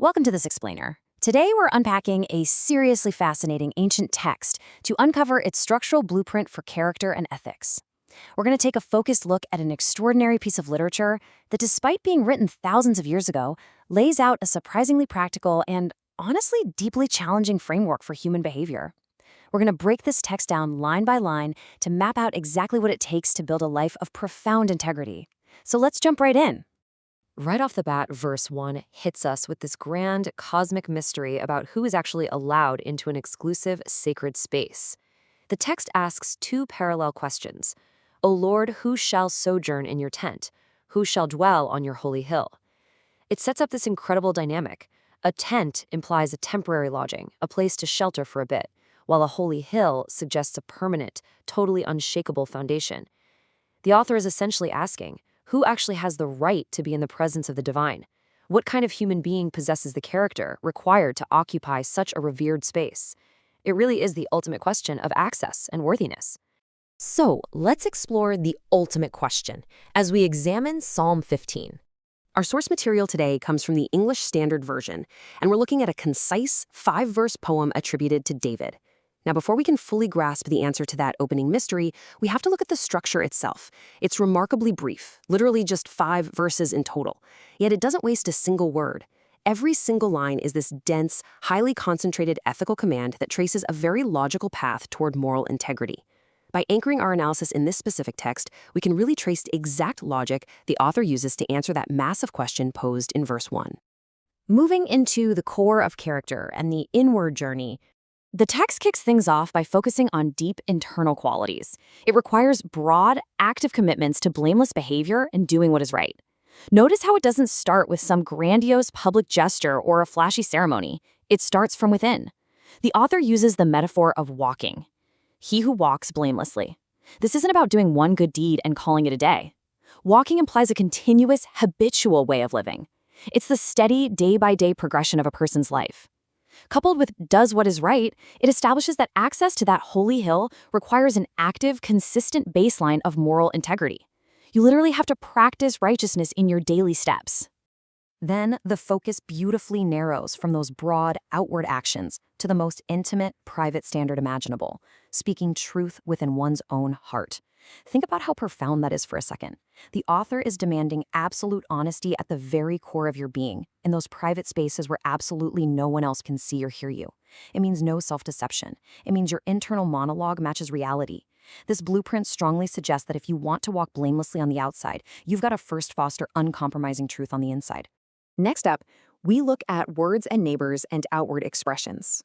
Welcome to This Explainer. Today we're unpacking a seriously fascinating ancient text to uncover its structural blueprint for character and ethics. We're going to take a focused look at an extraordinary piece of literature that, despite being written thousands of years ago, lays out a surprisingly practical and, honestly, deeply challenging framework for human behavior. We're going to break this text down line by line to map out exactly what it takes to build a life of profound integrity. So let's jump right in. Right off the bat, verse 1 hits us with this grand cosmic mystery about who is actually allowed into an exclusive sacred space. The text asks two parallel questions. O Lord, who shall sojourn in your tent? Who shall dwell on your holy hill? It sets up this incredible dynamic. A tent implies a temporary lodging, a place to shelter for a bit, while a holy hill suggests a permanent, totally unshakable foundation. The author is essentially asking, who actually has the right to be in the presence of the divine? What kind of human being possesses the character required to occupy such a revered space? It really is the ultimate question of access and worthiness. So let's explore the ultimate question as we examine Psalm 15. Our source material today comes from the English Standard Version, and we're looking at a concise 5-verse poem attributed to David. Now, before we can fully grasp the answer to that opening mystery, we have to look at the structure itself. It's remarkably brief, literally just 5 verses in total. Yet it doesn't waste a single word. Every single line is this dense, highly concentrated ethical command that traces a very logical path toward moral integrity. By anchoring our analysis in this specific text, we can really trace the exact logic the author uses to answer that massive question posed in verse 1. Moving into the core of character and the inward journey, the text kicks things off by focusing on deep internal qualities. It requires broad, active commitments to blameless behavior and doing what is right. Notice how it doesn't start with some grandiose public gesture or a flashy ceremony. It starts from within. The author uses the metaphor of walking. He who walks blamelessly. This isn't about doing one good deed and calling it a day. Walking implies a continuous, habitual way of living. It's the steady, day-by-day progression of a person's life. Coupled with does what is right, it establishes that access to that holy hill requires an active, consistent baseline of moral integrity. You literally have to practice righteousness in your daily steps. Then the focus beautifully narrows from those broad, outward actions to the most intimate, private standard imaginable, speaking truth within one's own heart. Think about how profound that is for a second. The author is demanding absolute honesty at the very core of your being, in those private spaces where absolutely no one else can see or hear you. It means no self-deception. It means your internal monologue matches reality. This blueprint strongly suggests that if you want to walk blamelessly on the outside, you've got to first foster uncompromising truth on the inside. Next up, we look at words and neighbors and outward expressions.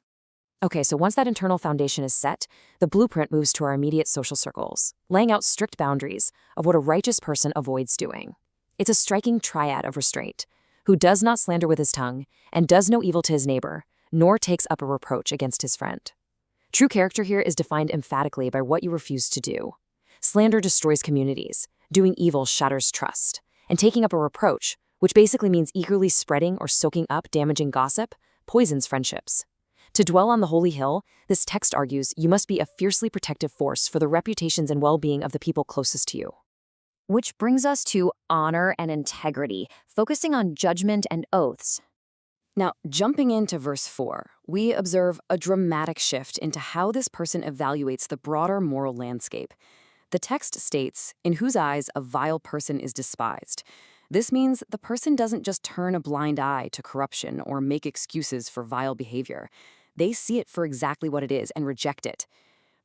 Okay, so once that internal foundation is set, the blueprint moves to our immediate social circles, laying out strict boundaries of what a righteous person avoids doing. It's a striking triad of restraint, who does not slander with his tongue and does no evil to his neighbor, nor takes up a reproach against his friend. True character here is defined emphatically by what you refuse to do. Slander destroys communities, doing evil shatters trust, and taking up a reproach, which basically means eagerly spreading or soaking up damaging gossip, poisons friendships. To dwell on the holy hill, this text argues you must be a fiercely protective force for the reputations and well-being of the people closest to you. Which brings us to honor and integrity, focusing on judgment and oaths. Now, jumping into verse 4, we observe a dramatic shift into how this person evaluates the broader moral landscape. The text states, in whose eyes a vile person is despised. This means the person doesn't just turn a blind eye to corruption or make excuses for vile behavior. They see it for exactly what it is and reject it.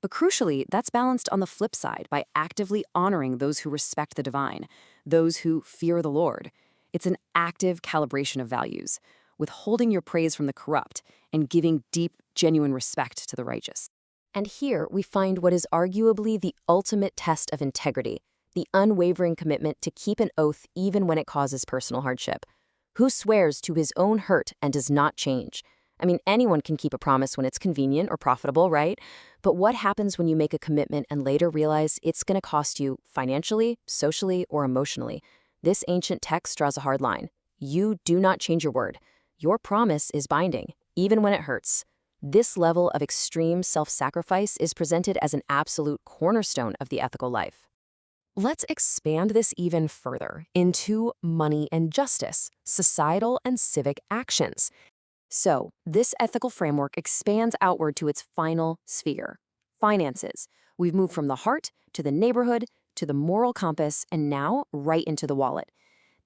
But crucially, that's balanced on the flip side by actively honoring those who respect the divine, those who fear the Lord. It's an active calibration of values, withholding your praise from the corrupt and giving deep, genuine respect to the righteous. And here we find what is arguably the ultimate test of integrity, the unwavering commitment to keep an oath even when it causes personal hardship. Who swears to his own hurt and does not change? I mean, anyone can keep a promise when it's convenient or profitable, right? But what happens when you make a commitment and later realize it's going to cost you financially, socially, or emotionally? This ancient text draws a hard line. You do not change your word. Your promise is binding, even when it hurts. This level of extreme self-sacrifice is presented as an absolute cornerstone of the ethical life. Let's expand this even further into money and justice, societal and civic actions. So, this ethical framework expands outward to its final sphere finances. We've moved from the heart to the neighborhood to the moral compass and now right into the wallet.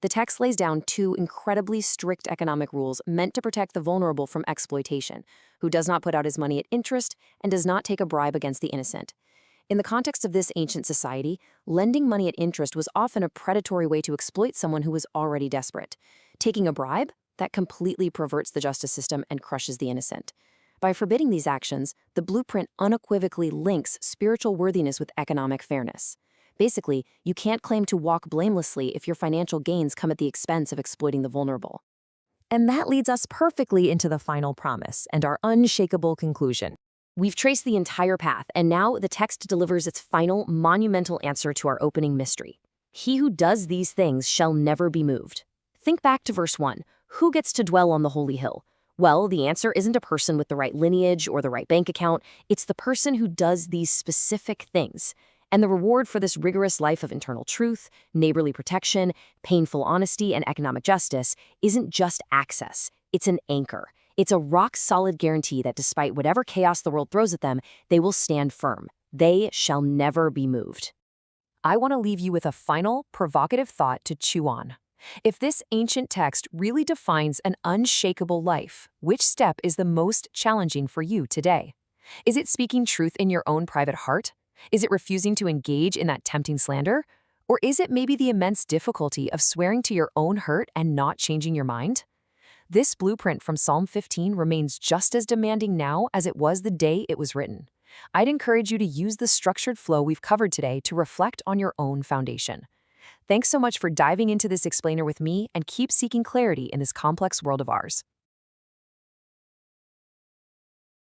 The text lays down two incredibly strict economic rules meant to protect the vulnerable from exploitation, who does not put out his money at interest and does not take a bribe against the innocent. In the context of this ancient society, lending money at interest was often a predatory way to exploit someone who was already desperate. Taking a bribe, that completely perverts the justice system and crushes the innocent. By forbidding these actions, the blueprint unequivocally links spiritual worthiness with economic fairness. Basically, you can't claim to walk blamelessly if your financial gains come at the expense of exploiting the vulnerable. And that leads us perfectly into the final promise and our unshakable conclusion. We've traced the entire path, and now the text delivers its final, monumental answer to our opening mystery. He who does these things shall never be moved. Think back to verse 1. Who gets to dwell on the holy hill? Well, the answer isn't a person with the right lineage or the right bank account. It's the person who does these specific things. And the reward for this rigorous life of internal truth, neighborly protection, painful honesty, and economic justice isn't just access. It's an anchor. It's a rock-solid guarantee that despite whatever chaos the world throws at them, they will stand firm. They shall never be moved. I want to leave you with a final, provocative thought to chew on. If this ancient text really defines an unshakable life, which step is the most challenging for you today? Is it speaking truth in your own private heart? Is it refusing to engage in that tempting slander? Or is it maybe the immense difficulty of swearing to your own hurt and not changing your mind? This blueprint from Psalm 15 remains just as demanding now as it was the day it was written. I'd encourage you to use the structured flow we've covered today to reflect on your own foundation. Thanks so much for diving into this explainer with me, and keep seeking clarity in this complex world of ours.